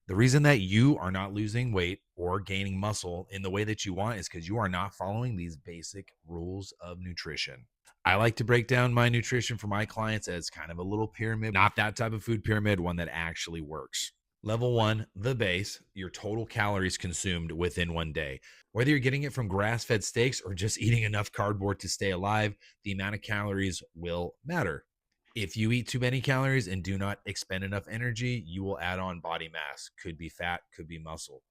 The reason that you are not losing weight or gaining muscle in the way that you want is because you are not following these basic rules of nutrition. I like to break down my nutrition for my clients as kind of a little pyramid, not that type of food pyramid, one that actually works. Level one, the base, your total calories consumed within one day. Whether you're getting it from grass fed steaks or just eating enough cardboard to stay alive, the amount of calories will matter. If you eat too many calories and do not expend enough energy, you will add on body mass. Could be fat, could be muscle.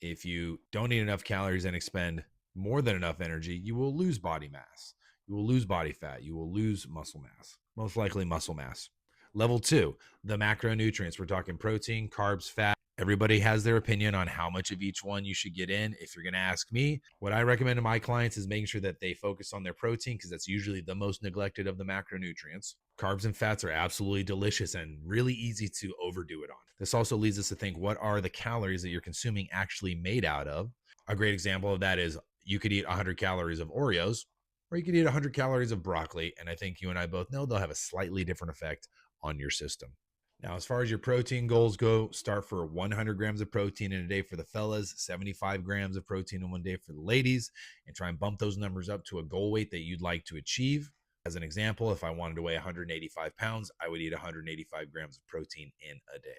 If you don't eat enough calories and expend more than enough energy, you will lose body mass. You will lose body fat. You will lose muscle mass, most likely muscle mass. Level two, the macronutrients. We're talking protein, carbs, fat. Everybody has their opinion on how much of each one you should get in. If you're going to ask me, what I recommend to my clients is making sure that they focus on their protein because that's usually the most neglected of the macronutrients. Carbs and fats are absolutely delicious and really easy to overdo it on. This also leads us to think, what are the calories that you're consuming actually made out of? A great example of that is you could eat 100 calories of Oreos, or you could eat 100 calories of broccoli. And I think you and I both know they'll have a slightly different effect on your system. Now, as far as your protein goals go, start for 100 grams of protein in a day for the fellas, 75 grams of protein in one day for the ladies, and try and bump those numbers up to a goal weight that you'd like to achieve. As an example, if I wanted to weigh 185 pounds, I would eat 185 grams of protein in a day.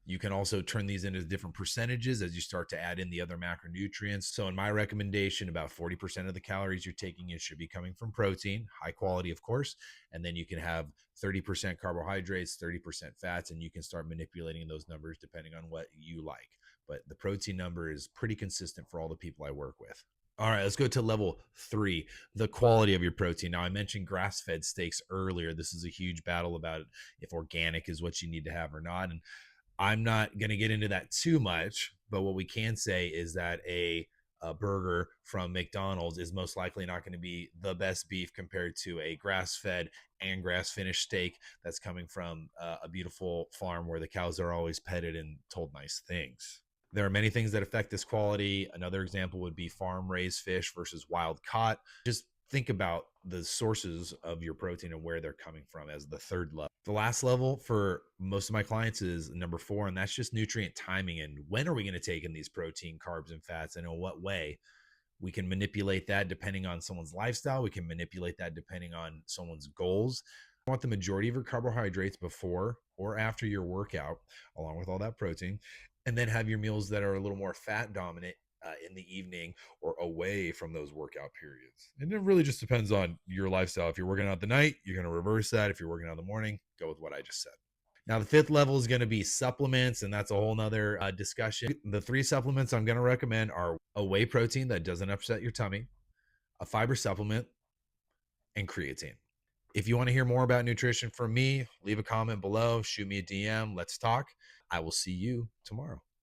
You can also turn these into different percentages as you start to add in the other macronutrients. So in my recommendation, about 40% of the calories you're taking in should be coming from protein, high quality, of course. And then you can have 30% carbohydrates, 30% fats, and you can start manipulating those numbers depending on what you like. But the protein number is pretty consistent for all the people I work with. All right, let's go to level three, the quality of your protein. Now, I mentioned grass-fed steaks earlier. This is a huge battle about if organic is what you need to have or not. And I'm not going to get into that too much, but what we can say is that a burger from McDonald's is most likely not going to be the best beef compared to a grass-fed and grass-finished steak that's coming from a beautiful farm where the cows are always petted and told nice things. There are many things that affect this quality. Another example would be farm-raised fish versus wild caught. Just think about the sources of your protein and where they're coming from as the third level. The last level for most of my clients is number four, and that's just nutrient timing. And when are we going to take in these protein, carbs, and fats, and in what way? We can manipulate that depending on someone's lifestyle. We can manipulate that depending on someone's goals. I want the majority of your carbohydrates before or after your workout, along with all that protein, and then have your meals that are a little more fat dominant in the evening or away from those workout periods. And it really just depends on your lifestyle. If you're working out the night, you're going to reverse that. If you're working out in the morning, go with what I just said. Now, the fifth level is going to be supplements, and that's a whole nother discussion. The three supplements I'm going to recommend are a whey protein that doesn't upset your tummy, a fiber supplement, and creatine. If you want to hear more about nutrition from me, leave a comment below, shoot me a DM, let's talk. I will see you tomorrow.